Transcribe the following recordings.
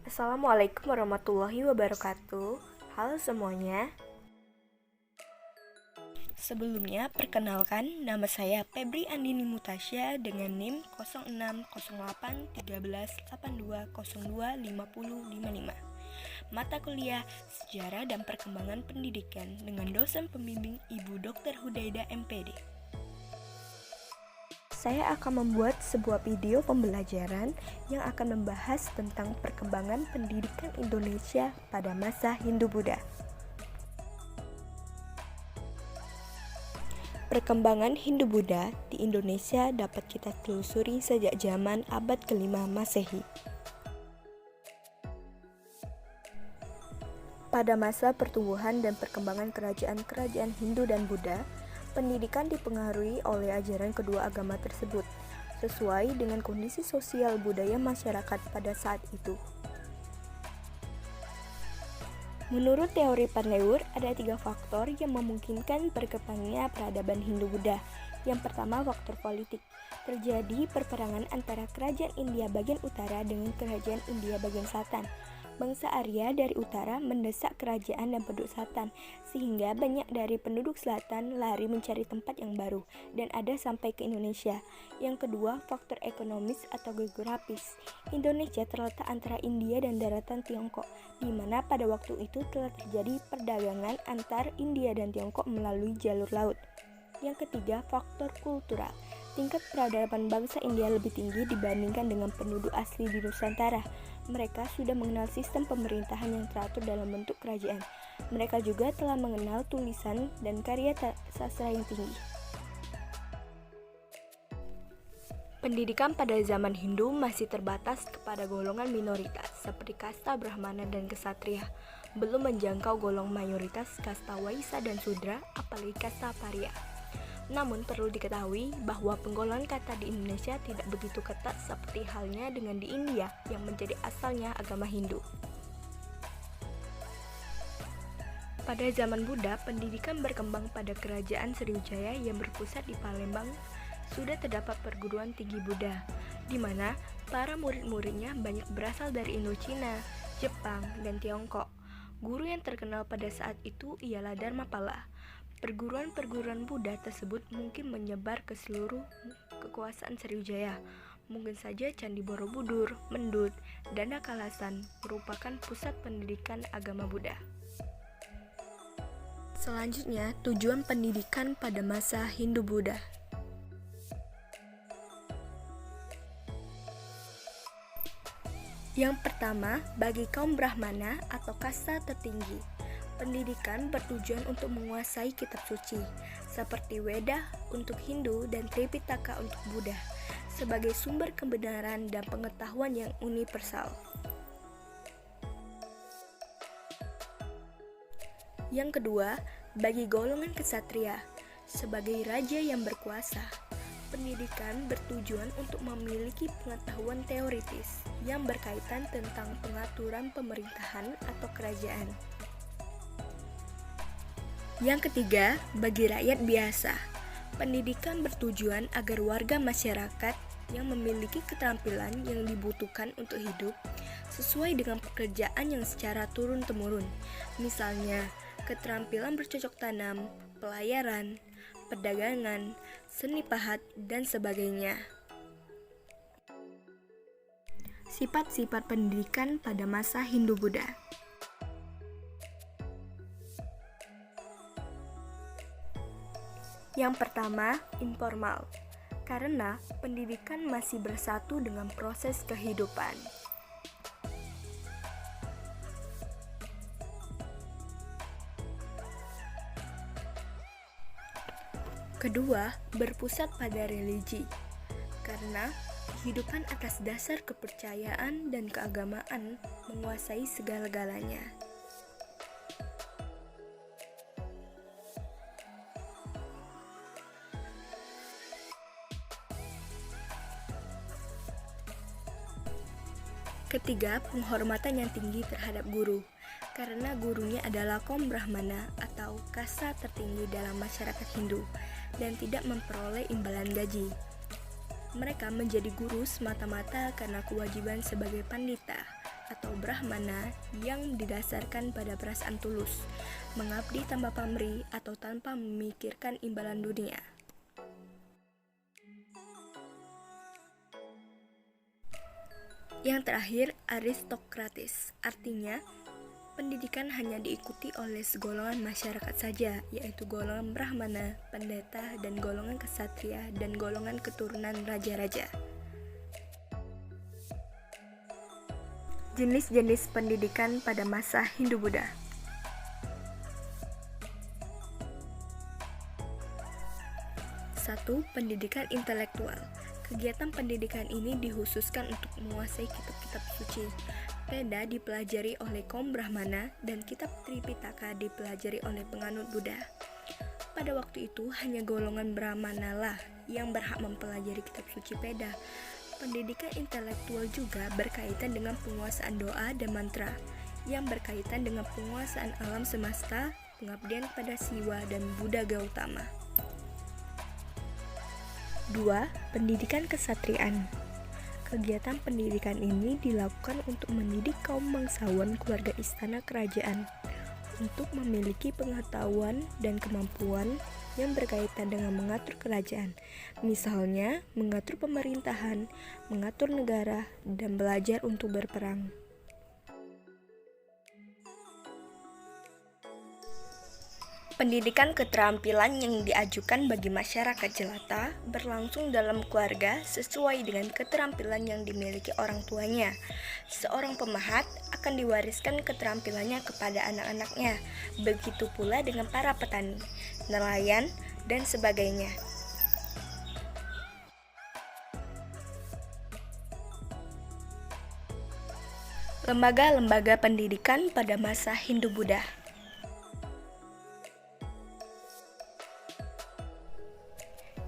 Assalamualaikum warahmatullahi wabarakatuh. Halo semuanya. Sebelumnya, perkenalkan nama saya Febri Andini Mutasya dengan NIM 06081382025055. Mata kuliah Sejarah dan Perkembangan Pendidikan dengan dosen pembimbing Ibu Dr. Hudaida MPD. Saya akan membuat sebuah video pembelajaran yang akan membahas tentang perkembangan pendidikan Indonesia pada masa Hindu-Buddha. Perkembangan Hindu-Buddha di Indonesia dapat kita telusuri sejak zaman abad ke-5 Masehi. Pada masa pertumbuhan dan perkembangan kerajaan-kerajaan Hindu dan Buddha, pendidikan dipengaruhi oleh ajaran kedua agama tersebut, sesuai dengan kondisi sosial budaya masyarakat pada saat itu. Menurut teori Panleur, ada 3 faktor yang memungkinkan berkembangnya peradaban Hindu-Buddha. Yang pertama, faktor politik. Terjadi perperangan antara kerajaan India bagian utara dengan kerajaan India bagian selatan. Bangsa Arya dari utara mendesak kerajaan dan penduduk selatan, sehingga banyak dari penduduk selatan lari mencari tempat yang baru, dan ada sampai ke Indonesia. Yang kedua, faktor ekonomis atau geografis. Indonesia terletak antara India dan daratan Tiongkok, di mana pada waktu itu telah terjadi perdagangan antar India dan Tiongkok melalui jalur laut. Yang ketiga, faktor kultural. Tingkat peradaban bangsa India lebih tinggi dibandingkan dengan penduduk asli di Nusantara. Mereka sudah mengenal sistem pemerintahan yang teratur dalam bentuk kerajaan. Mereka juga telah mengenal tulisan dan karya sastra yang tinggi. Pendidikan pada zaman Hindu masih terbatas kepada golongan minoritas seperti kasta Brahmana dan Ksatria, belum menjangkau golongan mayoritas kasta Waisya dan Sudra, apalagi kasta Parya. Namun perlu diketahui bahwa penggolongan kata di Indonesia tidak begitu ketat seperti halnya dengan di India yang menjadi asalnya agama Hindu. Pada zaman Buddha, pendidikan berkembang pada kerajaan Sriwijaya yang berpusat di Palembang. Sudah terdapat perguruan tinggi Buddha, di mana para murid-muridnya banyak berasal dari Indochina, Jepang, dan Tiongkok. Guru yang terkenal pada saat itu ialah Dharmapala. Perguruan-perguruan Buddha tersebut mungkin menyebar ke seluruh kekuasaan Sriwijaya. Mungkin saja Candi Borobudur, Mendut, dan Kalasan merupakan pusat pendidikan agama Buddha. Selanjutnya, tujuan pendidikan pada masa Hindu-Buddha. Yang pertama, bagi kaum Brahmana atau kasta tertinggi, pendidikan bertujuan untuk menguasai kitab suci, seperti Weda untuk Hindu dan Tripitaka untuk Buddha, sebagai sumber kebenaran dan pengetahuan yang universal. Yang kedua, bagi golongan ksatria, sebagai raja yang berkuasa, pendidikan bertujuan untuk memiliki pengetahuan teoritis yang berkaitan tentang pengaturan pemerintahan atau kerajaan. Yang ketiga, bagi rakyat biasa, pendidikan bertujuan agar warga masyarakat yang memiliki keterampilan yang dibutuhkan untuk hidup sesuai dengan pekerjaan yang secara turun-temurun, misalnya keterampilan bercocok tanam, pelayaran, perdagangan, seni pahat, dan sebagainya. Sifat-sifat pendidikan pada masa Hindu-Buddha. Yang pertama, informal, karena pendidikan masih bersatu dengan proses kehidupan. Kedua, berpusat pada religi, karena kehidupan atas dasar kepercayaan dan keagamaan menguasai segala-galanya. Ketiga, penghormatan yang tinggi terhadap guru, karena gurunya adalah kaum Brahmana atau kasta tertinggi dalam masyarakat Hindu dan tidak memperoleh imbalan gaji. Mereka menjadi guru semata-mata karena kewajiban sebagai pandita, atau Brahmana yang didasarkan pada perasaan tulus, mengabdi tanpa pamrih atau tanpa memikirkan imbalan dunia. Yang terakhir, aristokratis, artinya pendidikan hanya diikuti oleh segolongan masyarakat saja, yaitu golongan Brahmana, pendeta, dan golongan ksatria, dan golongan keturunan raja-raja. Jenis-jenis pendidikan pada masa Hindu-Buddha. 1. Pendidikan intelektual. Kegiatan pendidikan ini dikhususkan untuk menguasai kitab-kitab suci. Veda dipelajari oleh kaum Brahmana dan kitab Tripitaka dipelajari oleh penganut Buddha. Pada waktu itu hanya golongan Brahmana lah yang berhak mempelajari kitab suci Veda. Pendidikan intelektual juga berkaitan dengan penguasaan doa dan mantra, yang berkaitan dengan penguasaan alam semesta, pengabdian pada Siwa dan Buddha Gautama. 2. Pendidikan kesatriaan. Kegiatan pendidikan ini dilakukan untuk mendidik kaum bangsawan keluarga istana kerajaan untuk memiliki pengetahuan dan kemampuan yang berkaitan dengan mengatur kerajaan, misalnya mengatur pemerintahan, mengatur negara, dan belajar untuk berperang. Pendidikan keterampilan yang diajukan bagi masyarakat jelata berlangsung dalam keluarga sesuai dengan keterampilan yang dimiliki orang tuanya. Seorang pemahat akan diwariskan keterampilannya kepada anak-anaknya, begitu pula dengan para petani, nelayan, dan sebagainya. Lembaga-lembaga pendidikan pada masa Hindu-Buddha.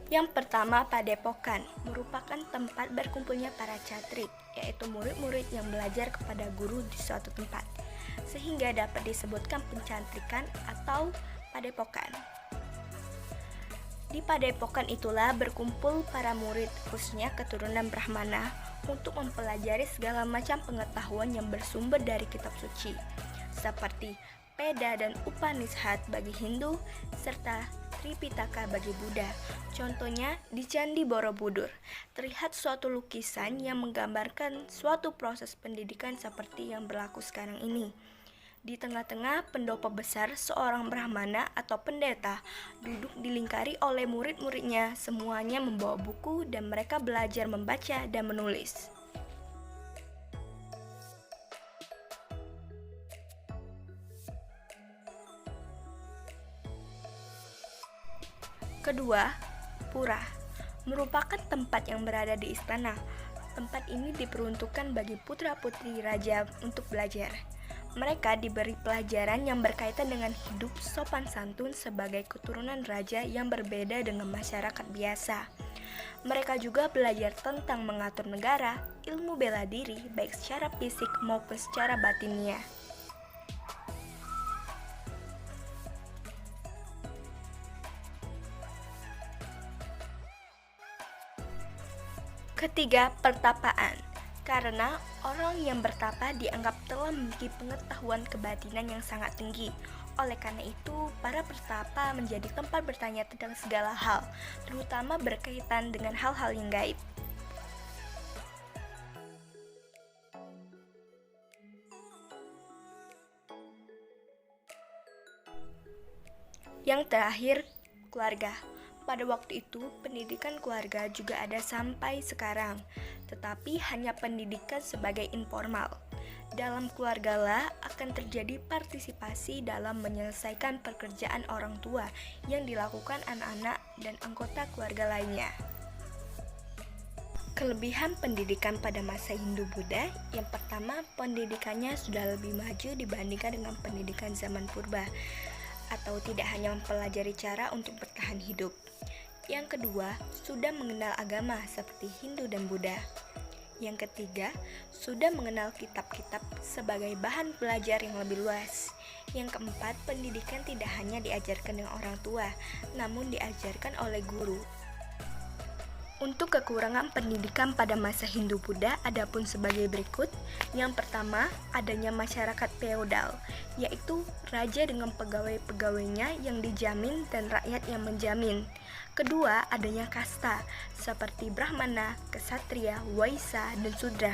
Yang pertama, Padepokan merupakan tempat berkumpulnya para catrik, yaitu murid-murid yang belajar kepada guru di suatu tempat, sehingga dapat disebutkan pencantrikan atau padepokan. Di padepokan itulah berkumpul para murid, khususnya keturunan Brahmana, untuk mempelajari segala macam pengetahuan yang bersumber dari kitab suci, seperti Veda dan Upanishad bagi Hindu, serta Tripitaka bagi Buddha. Contohnya di Candi Borobudur, terlihat suatu lukisan yang menggambarkan suatu proses pendidikan seperti yang berlaku sekarang ini. Di tengah-tengah pendopo besar seorang Brahmana atau pendeta duduk dilingkari oleh murid-muridnya, semuanya membawa buku dan mereka belajar membaca dan menulis. Kedua, pura merupakan tempat yang berada di istana. Tempat ini diperuntukkan bagi putra-putri raja untuk belajar. Mereka diberi pelajaran yang berkaitan dengan hidup sopan santun sebagai keturunan raja yang berbeda dengan masyarakat biasa. Mereka juga belajar tentang mengatur negara, ilmu bela diri baik secara fisik maupun secara batinnya. Ketiga, pertapaan. Karena orang yang bertapa dianggap telah memiliki pengetahuan kebatinan yang sangat tinggi. Oleh karena itu, para pertapa menjadi tempat bertanya tentang segala hal, terutama berkaitan dengan hal-hal yang gaib. Yang terakhir, keluarga. Pada waktu itu, pendidikan keluarga juga ada sampai sekarang, tetapi hanya pendidikan sebagai informal. Dalam keluargalah akan terjadi partisipasi dalam menyelesaikan pekerjaan orang tua yang dilakukan anak-anak dan anggota keluarga lainnya. Kelebihan pendidikan pada masa Hindu-Buddha, yang pertama, pendidikannya sudah lebih maju dibandingkan dengan pendidikan zaman purba, atau tidak hanya mempelajari cara untuk bertahan hidup. Yang kedua, sudah mengenal agama seperti Hindu dan Buddha. Yang ketiga, sudah mengenal kitab-kitab sebagai bahan belajar yang lebih luas. Yang keempat, pendidikan tidak hanya diajarkan dengan orang tua, namun diajarkan oleh guru. Untuk kekurangan pendidikan pada masa Hindu-Buddha adapun sebagai berikut. Yang pertama, adanya masyarakat feodal, yaitu raja dengan pegawai-pegawainya yang dijamin dan rakyat yang menjamin. Kedua, adanya kasta, seperti Brahmana, Ksatria, Waisya, dan Sudra.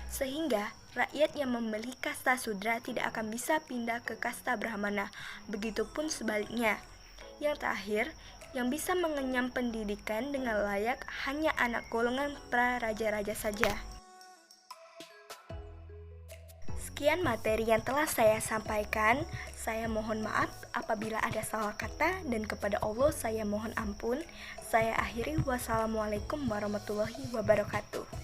Sehingga rakyat yang membeli kasta Sudra tidak akan bisa pindah ke kasta Brahmana, begitupun sebaliknya. Yang terakhir, yang bisa mengenyam pendidikan dengan layak hanya anak golongan pra-raja-raja saja. Sekian materi yang telah saya sampaikan. Saya mohon maaf apabila ada salah kata dan kepada Allah saya mohon ampun. Saya akhiri. Wassalamualaikum warahmatullahi wabarakatuh.